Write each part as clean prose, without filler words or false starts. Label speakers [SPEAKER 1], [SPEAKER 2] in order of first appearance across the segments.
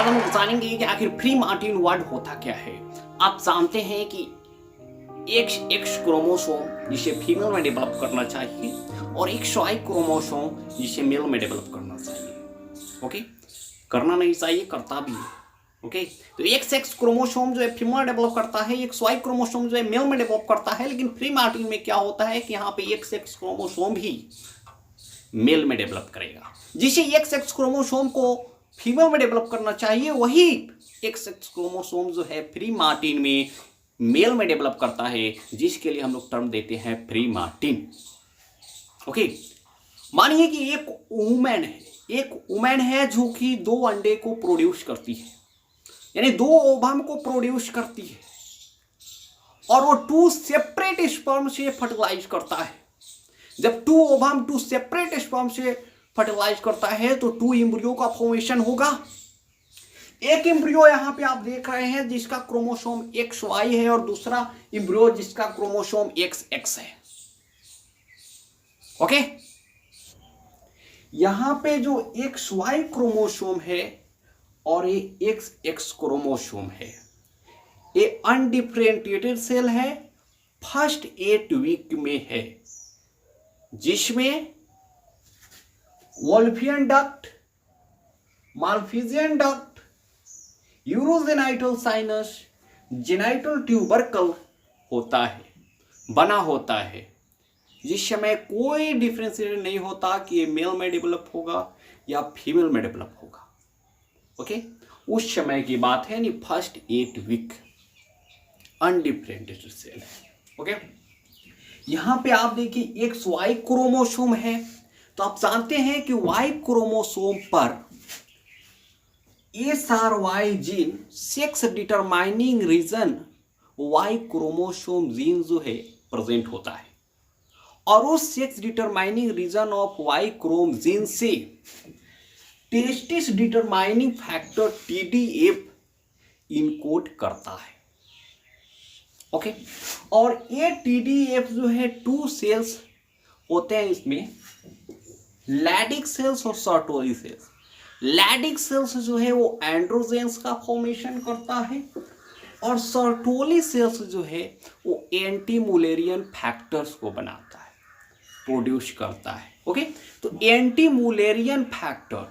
[SPEAKER 1] बाद हम जानेंगे कि आखिर प्री मार्टिन वर्ड होता क्या है। आप जानते हैं कि एक्स क्रोमोसोम जिसे फीमेल में डेवलप करना चाहिए और एक वाई क्रोमोसोम जिसे मेल में डेवलप करना चाहिए। ओके, करना नहीं चाहिए, करता भी है। ओके, तो एक्स क्रोमोसोम जो है फीमेल डेवलप करता है, एक्स वाई क्रोमोसोम जो है मेल में डेवलप करता है। लेकिन प्री मार्टिन में क्या होता है कि यहाँ पे एक्स क्रोमोसोम भी मेल में डेवलप करेगा। जिसे एक्स क्रोमोसोम को फीमेल में डेवलप करना चाहिए, वही एक्स क्रोमोसोम जो है प्री मार्टिन में मेल में डेवलप करता है, जिसके लिए हम लोग टर्म देते हैं प्री मार्टिन। ओके, मानिए कि एक वुमेन है जो कि 2 अंडे को प्रोड्यूस करती है, यानी 2 ओवम को प्रोड्यूस करती है, और वो 2 सेपरेट स्पर्म से फर्टिलाइज करता है। जब 2 ओवम 2 सेपरेट स्पर्म से फर्टिलाइज करता है तो 2 एम्ब्रियो का फॉर्मेशन होगा। एक एम्ब्रियो यहां पे आप देख रहे हैं जिसका क्रोमोसोम XY है, और दूसरा एम्ब्रियो जिसका क्रोमोसोम XX है। ओके, यहां पे जो XY क्रोमोसोम है और ये XX क्रोमोसोम है, ये अनडिफरेंशिएटेड सेल है, फर्स्ट 8 वीक में है, जिसमें Wolffian duct, Malpighian duct, urogenital sinus, genital tubercle होता है, बना होता है। जिस समय कोई डिफरेंशिएट नहीं होता कि ये मेल में डेवलप होगा या फीमेल में डेवलप होगा। ओके, उस समय की बात है, यानी फर्स्ट 8 वीक अनडिफरेंशिएटेड सेल है। ओके, यहां पे आप देखिए XY क्रोमोसोम है, तो आप जानते हैं कि Y क्रोमोसोम पर SRY gene sex determining region Y chromosome gene जो है प्रेजेंट होता है, और उस sex determining region of Y chrom gene से testis determining factor TDF encode करता है। ओके, और ये TDF जो है 2 सेल्स होते हैं, इसमें लैडिक सेल्स और सर्टोली सेल्स। लैडिक सेल्स जो है वो एंड्रोजेंस का फॉर्मेशन करता है, और सर्टोली सेल्स जो है वो एंटी मुलेरियन फैक्टर्स को बनाता है, प्रोड्यूस करता है। ओके, तो anti Mullerian factor,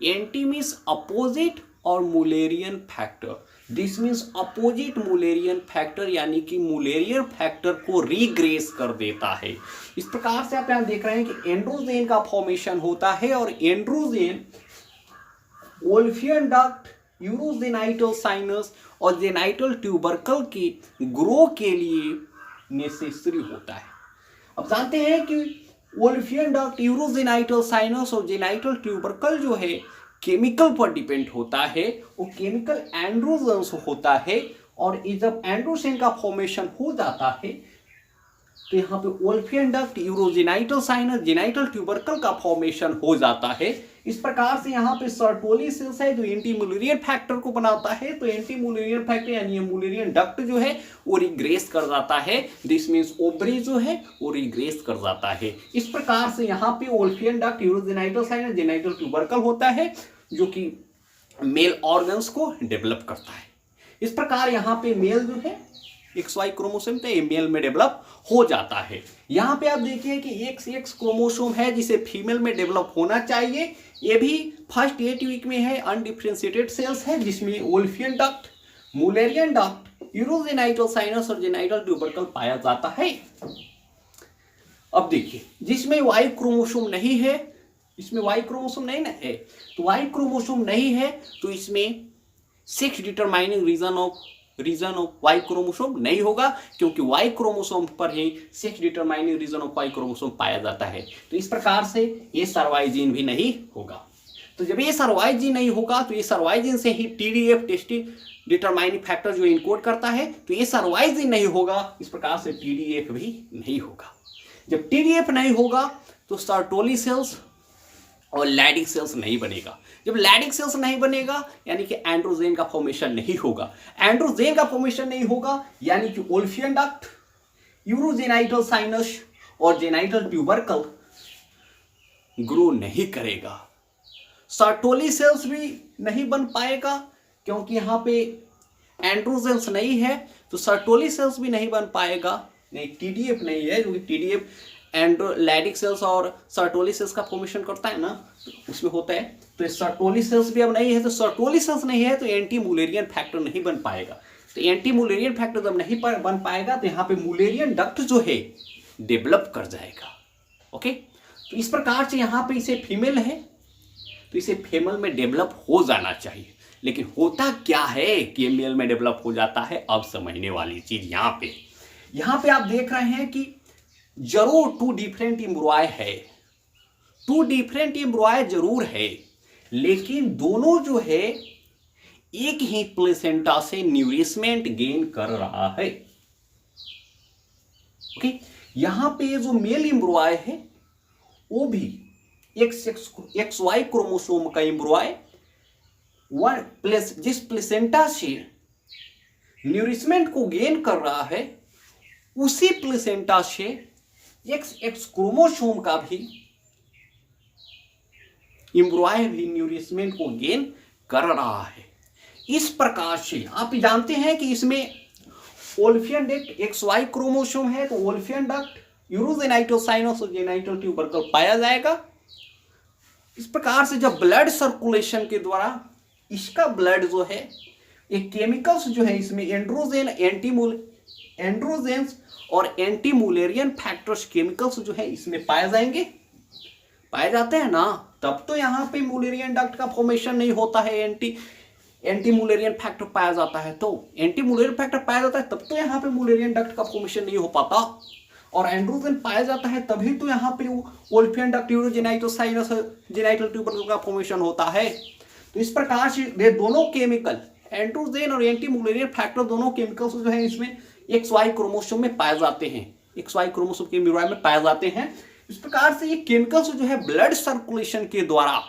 [SPEAKER 1] anti means opposite और Mullerian factor, this means opposite Mullerian factor, यानी कि मुलेरियन फैक्टर को रीग्रेस कर देता है। इस प्रकार से आप यहां देख रहे हैं कि एंड्रोजेन का फॉर्मेशन होता है, और androgen Wolffian duct, urogenital sinus और जेनाइटल ट्यूबरकल की ग्रो के लिए नेसेसरी होता है। अब जानते हैं कि वोल्फियन डक्ट, यूरोजेनाइटल साइनस और जेनाइटल ट्यूबरकल जो है केमिकल पर डिपेंड होता है, वो केमिकल एंड्रोजेंस होता है, और जब एंड्रोजेन का फॉर्मेशन हो जाता है तो यहाँ पे Wolffian duct, urogenital sinus, genital tubercle का फॉर्मेशन हो जाता है। इस प्रकार से यहाँ पे सर्टोली सेल्स है जो एंटी मुलेरियन फैक्टर को बनाता है, तो एंटी मुलेरियन फैक्टर यानी मुलेरियन डक्ट जो है वो रिग्रेस कर जाता है, दिस मीन्स ओवरी जो है वो रिग्रेस कर जाता है। इस प्रकार से यहाँ पे Wolffian duct, urogenital sinus, genital tubercle होता है जो कि मेल ऑर्गन्स को डेवलप करता है। इस प्रकार यहाँ पे मेल जो है XY क्रोमोसोम तो मेल में डेवलप हो जाता है। यहाँ पे आप देखिए कि XX क्रोमोसोम है जिसे फीमेल में डेवलप होना चाहिए, ये भी फर्स्ट 8 वीक में है, अनडिफरेंशिएटेड सेल्स है, जिसमें Wolffian duct, Mullerian duct, urogenital sinus और जेनाइटल ट्यूबरकल पाया जाता है। अब देखिए, जिसमें Y क्रोमोसोम नहीं है, इसमें Y क्रोमोसोम नहीं ना है, तो Y क्रोमोसोम नहीं है तो इसमें sex determining region of Y chromosome नहीं होगा, क्योंकि Y क्रोमोसोम पर ही sex determining region of Y chromosome पाया जाता है। तो इस प्रकार से SRY जीन भी नहीं होगा। तो जब SRY जीन नहीं होगा तो SRY जीन से ही TDF टेस्टिंग डिटरमाइनिंग फैक्टर जो इनकोड करता है, तो SRY जीन नहीं होगा, इस प्रकार से TDF भी नहीं होगा। जब TDF नहीं होगा तो सर्टोली सेल्स और लैडिक सेल्स नहीं बनेगा। जब लैडिक सेल्स नहीं बनेगा यानी कि एंड्रोजेन का फॉर्मेशन नहीं होगा। एंड्रोजेन का फॉर्मेशन नहीं होगा यानी कि वोल्फियन डक्ट, यूरोजेनाइटल साइनस और जेनाइटल ट्यूबरकल ग्रो नहीं करेगा। सर्टोली सेल्स भी नहीं बन पाएगा क्योंकि यहाँ पे एंड्रोजेंस नहीं है, तो सर्टोली सेल्स भी नहीं बन पाएगा। नहीं, टीडीएफ नहीं है, क्योंकि टीडीएफ एंड्रोलैडिक सेल्स और सर्टोली सेल्स का फॉर्मेशन करता है ना, तो उसमें होता है। तो सर्टोली सेल्स भी अब नहीं है, तो सर्टोली सेल्स नहीं है तो एंटी मुलेरियन फैक्टर नहीं बन पाएगा। तो एंटी मुलेरियन फैक्टर जब नहीं बन पाएगा तो यहाँ पे मुलेरियन डक्ट जो है डेवलप कर जाएगा। ओके, तो इस प्रकार से यहाँ पे इसे फीमेल है तो इसे फीमेल में डेवलप हो जाना चाहिए, लेकिन होता क्या है कि मेल में डेवलप हो जाता है। अब समझने वाली चीज यहाँ पे आप देख रहे हैं कि जरूर टू डिफरेंट एम्ब्रॉय है, टू डिफरेंट एम्ब्रॉय जरूर है, लेकिन दोनों जो है एक ही प्लेसेंटा से न्यूरिशमेंट गेन कर रहा है। ओके, यहां पे जो मेल एम्ब्रॉय है वो भी XY क्रोमोसोम का एम्ब्रॉय जिस प्लेसेंटा से न्यूरिशमेंट को गेन कर रहा है उसी प्लेसेंटा से XX क्रोमोसोम का भी एम्ब्रॉय भी न्यूरिशमेंट को गेन कर रहा है। इस प्रकार से आप जानते हैं कि इसमें ओल्फियन डक्ट XY क्रोमोसोम है, तो ओल्फियन डक्ट, यूरोजेनाइटल साइनस और जेनाइटल ट्यूबरकल पाया जाएगा। इस प्रकार से जब ब्लड सर्कुलेशन के द्वारा इसका ब्लड जो है एक केमिकल्स जो है इसमें एंड्रोजेंस और एंटी मुलेरियन फैक्टर्स केमिकल्स जो है इसमें पाए जाते हैं ना, तब तो यहाँ पे मुलेरियन डक्ट का फॉर्मेशन नहीं होता है। एंटी मुलेरियन फैक्टर पाया जाता है, तो एंटी मुलेरियन फैक्टर पाया जाता है तब तो यहाँ पे मुलेरियन डक्ट का फॉर्मेशन नहीं हो पाता, और एंड्रोजन पाया जाता है तभी तो यहाँ पे Wolffian duct, urogenital sinus, genital tubercle का फॉर्मेशन होता है। तो इस प्रकार से ये दोनों केमिकल एंड्रोजन और एंटी मुलेरियन फैक्टर दोनों केमिकल्स जो है इसमें XY क्रोमोसोम में पाए जाते हैं, XY क्रोमोसोम के एम्ब्रॉय में पाए जाते हैं। इस प्रकार से ये केमिकल्स जो है ब्लड सर्कुलेशन के द्वारा,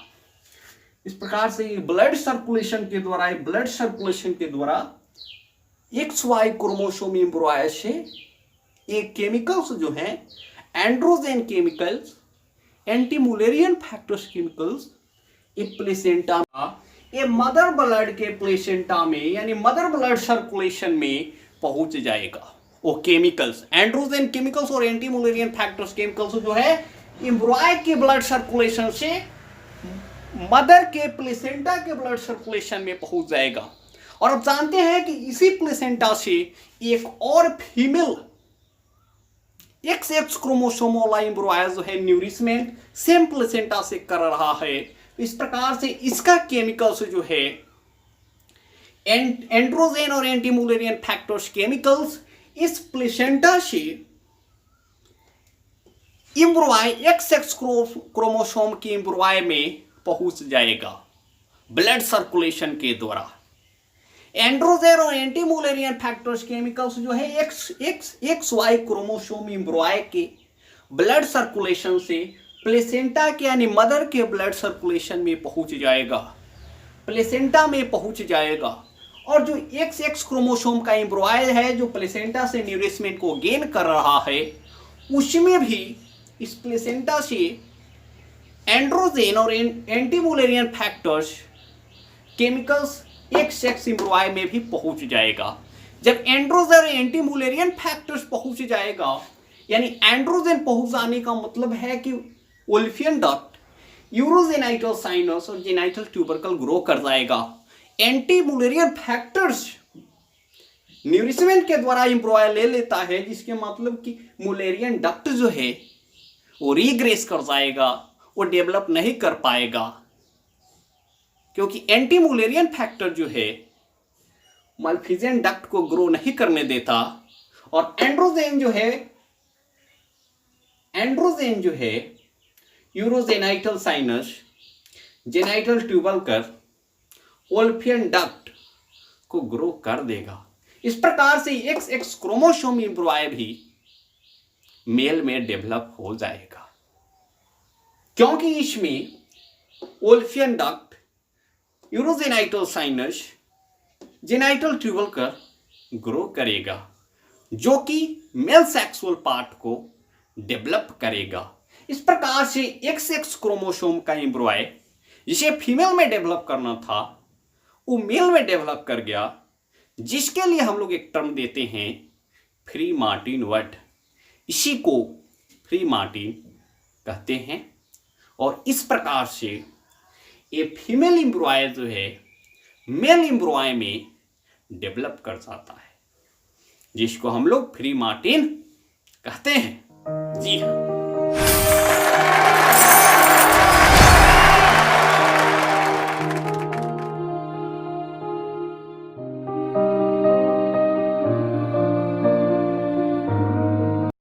[SPEAKER 1] XY क्रोमोसोम एम्ब्रॉय से एक केमिकल्स जो है androgen chemicals, anti Mullerian factors chemicals एक प्लेसेंटा में, ये मदर ब्लड के प्लेसेंटा में यानी मदर ब्लड सर्कुलेशन में पहुंच जाएगा। वो केमिकल्स, एंड्रोजन केमिकल्स और एंटी मुलेरियन फैक्टर्स केमिकल्स जो है एम्ब्रॉय के ब्लड सर्कुलेशन से मदर के प्लेसेंटा के ब्लड सर्कुलेशन में पहुंच जाएगा। और अब जानते हैं कि इसी प्लेसेंटा से एक और फीमेल XX क्रोमोसोम वाला एम्ब्रॉय जो है न्यूरिशमेंट सेम प्लेसेंटा से कर रहा है। इस प्रकार से इसका केमिकल्स जो है एंड्रोजन और एंटी मुलेरियन फैक्टर्स केमिकल्स इस प्लेसेंटा से एम्ब्रॉय XX क्रोमोसोम के एम्ब्रॉय में पहुंच जाएगा ब्लड सर्कुलेशन के द्वारा। एंड्रोजन और एंटी मुलेरियन फैक्टर्स केमिकल्स जो है XY क्रोमोसोम एम्ब्रॉय के ब्लड सर्कुलेशन से प्लेसेंटा के यानी मदर के ब्लड सर्कुलेशन में पहुंच जाएगा, प्लेसेंटा में पहुंच जाएगा। और जो XX क्रोमोसोम का एम्ब्रॉय है जो प्लेसेंटा से न्यूरिशमेंट को गेन कर रहा है, उसमें भी इस प्लेसेंटा से एंड्रोजन और anti Mullerian factors chemicals XX एम्ब्रॉय में भी पहुंच जाएगा। जब एंड्रोजन और एंटी मुलेरियन फैक्टर्स पहुंच जाएगा, यानी एंड्रोजन पहुंच जाने का मतलब है कि ओल्फियन डक्ट, यूरोजेनाइटल साइनस और जेनाइटल ट्यूबरकल ग्रो कर जाएगा। एंटी मुलेरियन फैक्टर्स न्यूरिशमेंट के द्वारा एम्ब्रॉय ले लेता है, जिसके मतलब कि मुलेरियन डक्ट जो है वो रीग्रेस कर जाएगा, वो डेवलप नहीं कर पाएगा, क्योंकि एंटी मुलेरियन फैक्टर जो है मल्फिजियन डक्ट को ग्रो नहीं करने देता। और एंड्रोजन जो है urogenital sinus, genital tubercle, Wolffian duct को ग्रो कर देगा। इस प्रकार से XX क्रोमोसोम एम्ब्रॉय भी मेल में डेवलप हो जाएगा, क्योंकि इसमें Wolffian duct, urogenital sinus, genital tubercle grow करेगा, जो कि मेल सेक्सुअल पार्ट को डेवलप करेगा। इस प्रकार से XX क्रोमोसोम का एम्ब्रॉय जिसे फीमेल में डेवलप करना था वो मेल में डेवलप कर गया, जिसके लिए हम लोग एक टर्म देते हैं फ्री मार्टिन वर्ड। इसी को फ्री मार्टिन कहते हैं। और इस प्रकार से ये फीमेल एम्ब्रॉय जो है मेल एम्ब्रॉय में डेवलप कर जाता है, जिसको हम लोग फ्री मार्टिन कहते हैं। जी हाँ।